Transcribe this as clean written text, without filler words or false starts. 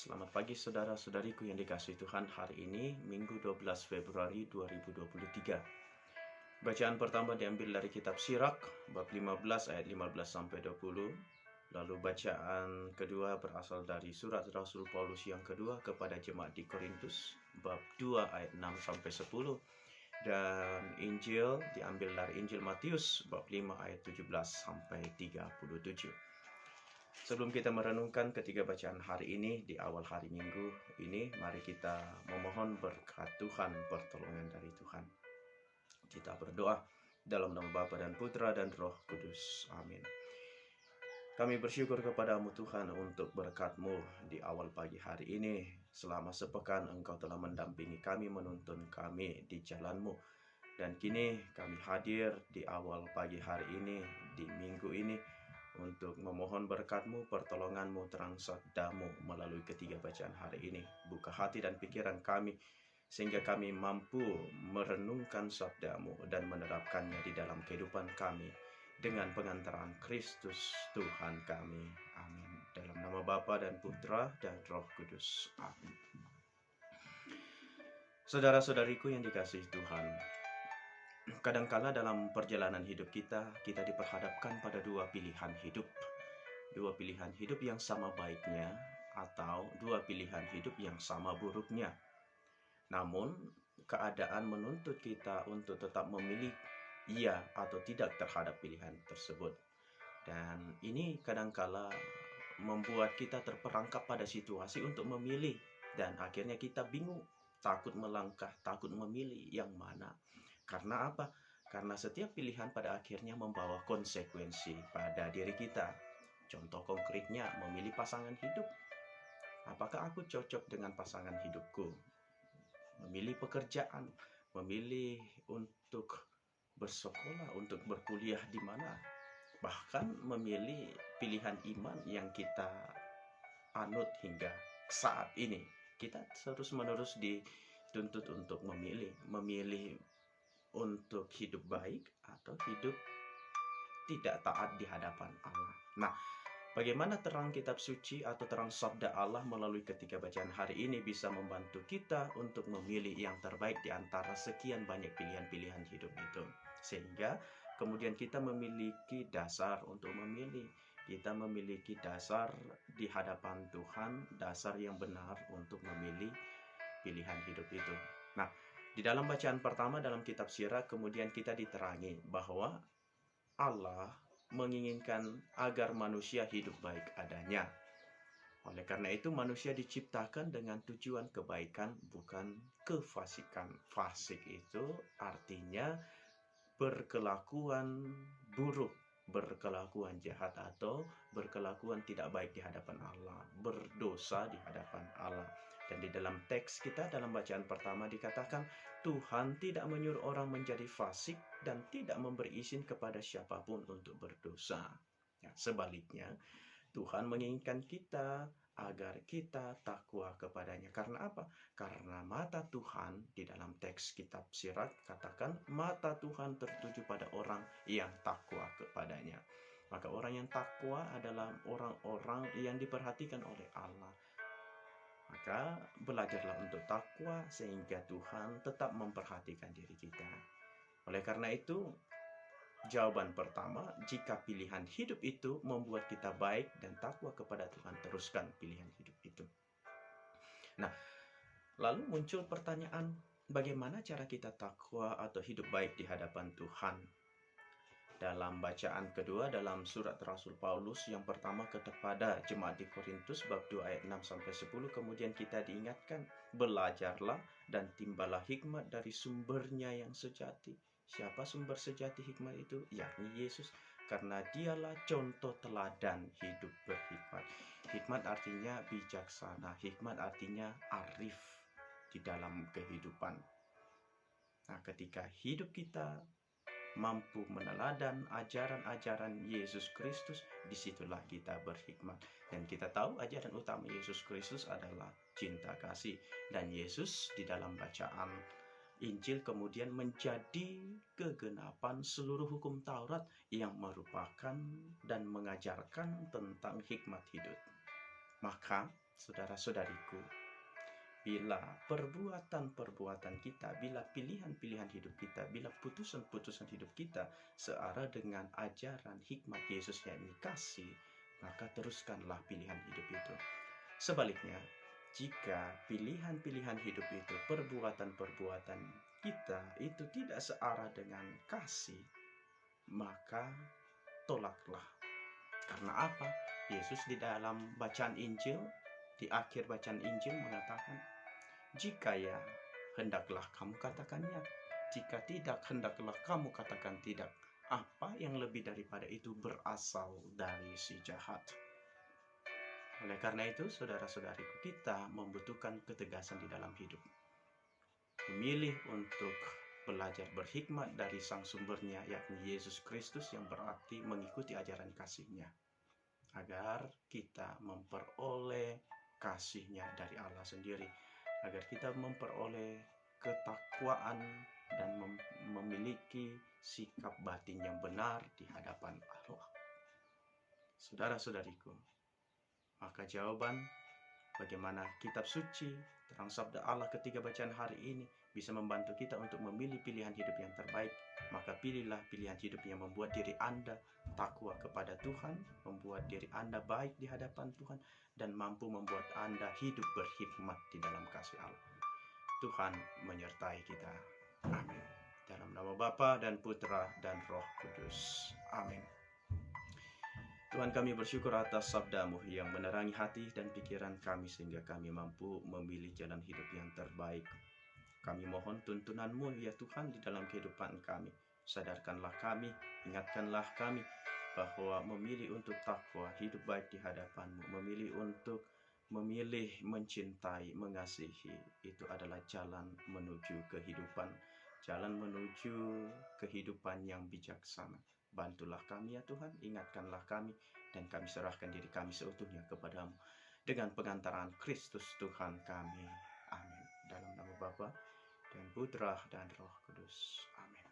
Selamat pagi saudara-saudariku yang dikasihi Tuhan. Hari ini Minggu 12 Februari 2023. Bacaan pertama diambil dari kitab Sirak bab 15 ayat 15 sampai 20. Lalu bacaan kedua berasal dari surat Rasul Paulus yang kedua kepada jemaat di Korintus bab 2 ayat 6 sampai 10. Dan Injil diambil dari Injil Matius bab 5 ayat 17 sampai 37. Sebelum kita merenungkan ketiga bacaan hari ini di awal hari Minggu ini, mari kita memohon berkat Tuhan, pertolongan dari Tuhan. Kita berdoa dalam nama Bapa dan Putra dan Roh Kudus. Amin. Kami bersyukur kepadamu Tuhan untuk berkat-Mu di awal pagi hari ini. Selama sepekan Engkau telah mendampingi kami, menuntun kami di jalan-Mu. Dan kini kami hadir di awal pagi hari ini, di minggu ini, untuk memohon berkat-Mu, pertolongan-Mu, terang sabda-Mu melalui ketiga bacaan hari ini. Buka hati dan pikiran kami, sehingga kami mampu merenungkan sabda-Mu dan menerapkannya di dalam kehidupan kami, dengan pengantaran Kristus Tuhan kami. Amin. Dalam nama Bapa dan Putra dan Roh Kudus. Amin. Saudara-saudariku yang dikasihi Tuhan, kadangkala dalam perjalanan hidup kita diperhadapkan pada dua pilihan hidup. Dua pilihan hidup yang sama baiknya atau dua pilihan hidup yang sama buruknya. Namun, keadaan menuntut kita untuk tetap memilih iya atau tidak terhadap pilihan tersebut. Dan ini kadangkala membuat kita terperangkap pada situasi untuk memilih. Dan akhirnya kita bingung, takut melangkah, takut memilih yang mana. Karena apa? Karena setiap pilihan pada akhirnya membawa konsekuensi pada diri kita. Contoh konkretnya, memilih pasangan hidup. Apakah aku cocok dengan pasangan hidupku? Memilih pekerjaan, memilih untuk bersekolah, untuk berkuliah di mana. Bahkan memilih pilihan iman yang kita anut hingga saat ini. Kita terus-menerus dituntut untuk memilih untuk hidup baik atau hidup tidak taat di hadapan Allah. Nah, bagaimana terang kitab suci atau terang sabda Allah melalui ketiga bacaan hari ini bisa membantu kita untuk memilih yang terbaik di antara sekian banyak pilihan-pilihan hidup itu. Sehingga kemudian kita memiliki dasar untuk memilih. Kita memiliki dasar di hadapan Tuhan, dasar yang benar untuk memilih pilihan hidup itu. Nah, di dalam bacaan pertama dalam kitab Sirak kemudian kita diterangi bahwa Allah menginginkan agar manusia hidup baik adanya. Oleh karena itu manusia diciptakan dengan tujuan kebaikan, bukan kefasikan. Fasik itu artinya berkelakuan buruk, berkelakuan jahat atau berkelakuan tidak baik di hadapan Allah, berdosa di hadapan Allah. Dan di dalam teks kita dalam bacaan pertama dikatakan Tuhan tidak menyuruh orang menjadi fasik dan tidak memberi izin kepada siapapun untuk berdosa. Ya, sebaliknya, Tuhan menginginkan kita agar kita takwa kepadanya. Karena apa? Karena mata Tuhan di dalam teks kitab Sirak katakan mata Tuhan tertuju pada orang yang takwa kepadanya. Maka orang yang takwa adalah orang-orang yang diperhatikan oleh Allah. Maka belajarlah untuk takwa sehingga Tuhan tetap memperhatikan diri kita. Oleh karena itu, jawaban pertama, jika pilihan hidup itu membuat kita baik dan takwa kepada Tuhan, teruskan pilihan hidup itu. Nah, lalu muncul pertanyaan, bagaimana cara kita takwa atau hidup baik di hadapan Tuhan? Dalam bacaan kedua dalam surat Rasul Paulus yang pertama kepada jemaat di Korintus bab 2 ayat 6 sampai 10, kemudian kita diingatkan, belajarlah dan timbalah hikmat dari sumbernya yang sejati. Siapa sumber sejati hikmat itu? Yakni Yesus, karena dialah contoh teladan hidup berhikmat. Hikmat artinya bijaksana, hikmat artinya arif di dalam kehidupan. Nah, ketika hidup kita mampu meneladan ajaran-ajaran Yesus Kristus, disitulah kita berhikmat. Dan kita tahu ajaran utama Yesus Kristus adalah cinta kasih. Dan Yesus di dalam bacaan Injil kemudian menjadi kegenapan seluruh hukum Taurat yang merupakan dan mengajarkan tentang hikmat hidup. Maka Saudara-saudariku, bila perbuatan-perbuatan kita, bila pilihan-pilihan hidup kita, bila putusan-putusan hidup kita searah dengan ajaran hikmat Yesus yang kasih, maka teruskanlah pilihan hidup itu. Sebaliknya, jika pilihan-pilihan hidup itu, perbuatan-perbuatan kita itu tidak searah dengan kasih, maka tolaklah. Karena apa? Yesus di dalam bacaan Injil, di akhir bacaan Injil mengatakan, jika ya, hendaklah kamu katakan ya. Jika tidak, hendaklah kamu katakan tidak. Apa yang lebih daripada itu berasal dari si jahat. Oleh karena itu, saudara-saudariku, kita membutuhkan ketegasan di dalam hidup. Memilih untuk belajar berhikmat dari sang sumbernya, yakni Yesus Kristus, yang berarti mengikuti ajaran kasih-Nya, agar kita memperoleh kasih-Nya dari Allah sendiri, agar kita memperoleh ketakwaan dan memiliki sikap batin yang benar di hadapan Allah. Saudara-saudariku, maka jawaban bagaimana kitab suci, terang sabda Allah ketika bacaan hari ini bisa membantu kita untuk memilih pilihan hidup yang terbaik, maka pilihlah pilihan hidup yang membuat diri Anda takwa kepada Tuhan, membuat diri Anda baik di hadapan Tuhan, dan mampu membuat Anda hidup berhikmat di dalam kasih Allah. Tuhan menyertai kita. Amin. Dalam nama Bapa dan Putra dan Roh Kudus. Amin. Tuhan, kami bersyukur atas sabda-Mu yang menerangi hati dan pikiran kami sehingga kami mampu memilih jalan hidup yang terbaik. Kami mohon tuntunan-Mu ya Tuhan di dalam kehidupan kami. Sadarkanlah kami, ingatkanlah kami bahwa memilih untuk takwa, hidup baik di hadapan-Mu, memilih mencintai, mengasihi, itu adalah jalan menuju kehidupan, jalan menuju kehidupan yang bijaksana. Bantulah kami ya Tuhan, ingatkanlah kami, dan kami serahkan diri kami seutuhnya kepadamu dengan pengantaran Kristus Tuhan kami. Amin. Dalam nama Bapa dan Putra dan Roh Kudus. Amin.